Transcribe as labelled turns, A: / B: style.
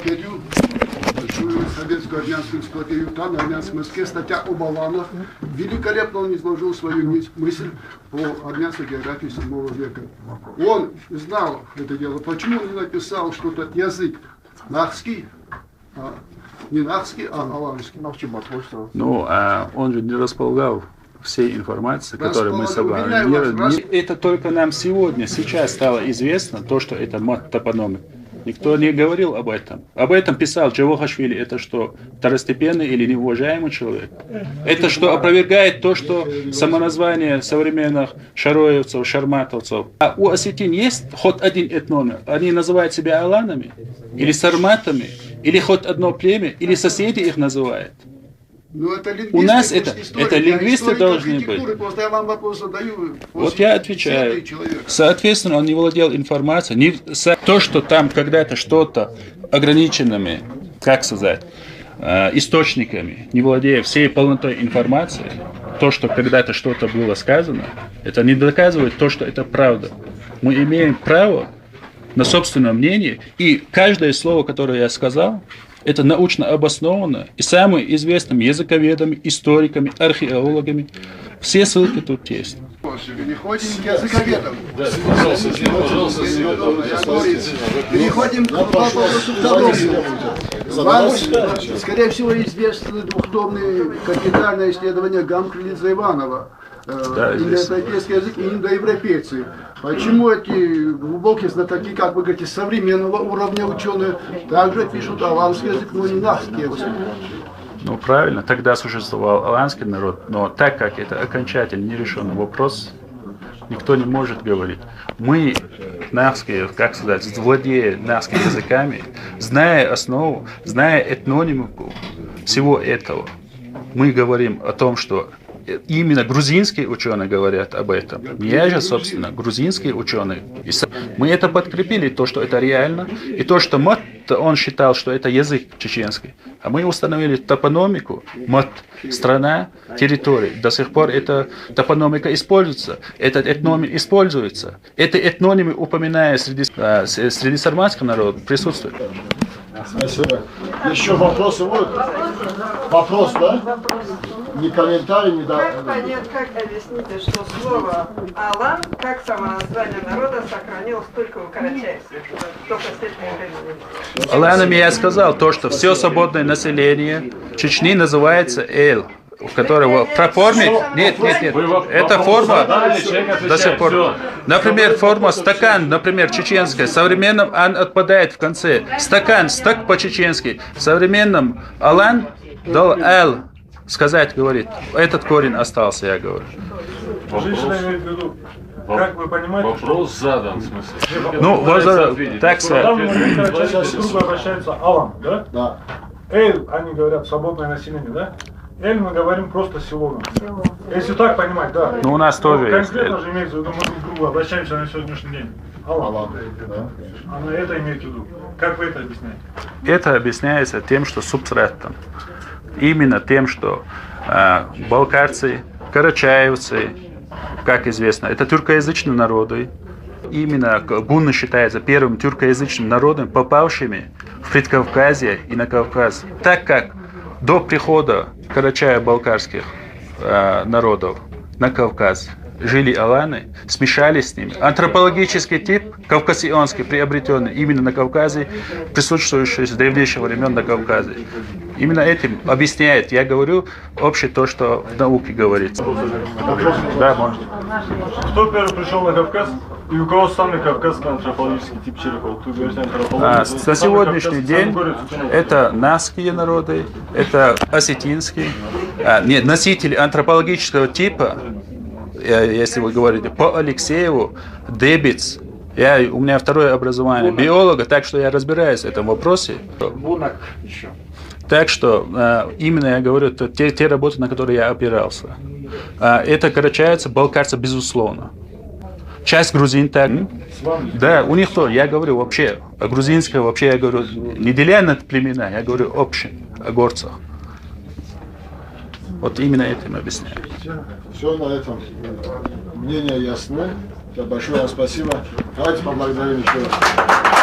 A: энциклопедию, большую советскую армянскую энциклопедию, там на армянском языке статья об аланах. Великолепно он изложил свою мысль по армянской географии 7 века. Он знал это дело. Почему он не написал что-то язык нахский, не нахский, а аланский?
B: Ну, он же не располагал всей информации, которую мы собрали. Это только нам сегодня, сейчас стало известно, то, что это топонимик. Никто не говорил об этом. Об этом писал Джавохашвили. Это что, второстепенный или неуважаемый человек? Это что опровергает то, что самоназвание современных шароевцев, шарматовцев. А у осетин есть хоть один этноним? Они называют себя аланами? Или сарматами? Или хоть одно племя? Или соседи их называют?
A: Ну, это
B: у нас это лингвисты должны быть.
A: Я вам вопрос задаю.
B: Вот я отвечаю. Соответственно, он не владел информацией. То, что там когда-то что-то ограниченными, как сказать, источниками, не владея всей полнотой информации, то, что когда-то что-то было сказано, это не доказывает то, что это правда. Мы имеем право на собственное мнение, и каждое слово, которое я сказал, это научно обосновано и самыми известными языковедами, историками, археологами. Все ссылки тут есть.
A: Переходим к языковедам. Переходим к вопросу второму. Вам, скорее всего, известно двухтомное капитальное исследование Гамкрилидзе Иванова. Индоевропейский язык и индоевропейцы. Почему эти глубокие знатоки, как вы говорите, современного уровня ученые также пишут аланский язык, но не нахский язык?
B: Ну правильно, тогда существовал аланский народ, но так как это окончательно нерешенный вопрос, никто не может говорить. Мы, нахские, как сказать, владея нахскими языками, зная основу, зная этнонимику всего этого, мы говорим о том, что именно грузинские ученые говорят об этом. Не я же, собственно, грузинские ученые. Мы это подкрепили, то, что это реально, и то, что мат, он считал, что это язык чеченский. А мы установили топономику, мат, страна, территория. До сих пор эта топономика используется, этот этноним используется. Эти этнонимы, упоминая среди сарматского народа, присутствуют.
C: Спасибо. Еще вопросы будут? Вопрос, да? Не комментарий, не да.
D: Как объясните, что слово «алан», как самоназвание народа, сохранилось только у карачаевцев, только с этим временем?
B: Аланами я сказал то, что все свободное население Чечни называется «эль», у которого по форме... Нет. Это форма до сих пор. Например, форма стакан, например, чеченская. В современном он отпадает в конце. Стакан, стак по-чеченски. В современном алан дал «эл». Сказать, говорит, этот корень остался, я говорю.
E: Женщина имеет в виду, как вы понимаете,
F: вопрос задан, в смысле.
B: Ну, так сказать.
E: Друг обращается алан, да?
C: Да.
E: Эль, они говорят, свободное население, да? Эль мы говорим просто село. Если так понимать, да.
B: Ну, у нас тоже есть.
E: Конкретно же имеется в виду, мы друг к другу обращаемся на сегодняшний день. Алан.
C: Да.
E: Она это имеет в виду. Как вы это объясняете?
B: Это объясняется тем, что субстратом. Именно тем, что балкарцы, карачаевцы, как известно, это тюркоязычные народы. Именно гунны считаются первым тюркоязычным народом, попавшими в Предкавказье и на Кавказ. Так как до прихода карачаево-балкарских народов на Кавказ жили аланы, смешались с ними. Антропологический тип, кавказионский, приобретенный именно на Кавказе, присутствующий с древнейших времен на Кавказе. Именно этим объясняет, я говорю, общее то, что в науке говорится. Да, можно.
E: Кто первый пришел на Кавказ и у кого самый кавказский антропологический тип черепов?
B: На сегодняшний день это нахские народы, это осетинские, носители антропологического типа, если вы говорите по Алексееву, Дебиц. У меня второе образование биолога, так что я разбираюсь в этом вопросе.
G: Бунак еще.
B: Так что именно я говорю, те работы, на которые я опирался. Это карачаевцы, балкарцы, безусловно. Часть грузин так. Да, у них то, я говорю вообще, о грузинском вообще я говорю, не деля на племена, я говорю общем, о горцах. Вот именно этим объясняю.
C: Все на этом. Мнения ясны. Большое вам спасибо. Давайте поблагодарим еще раз.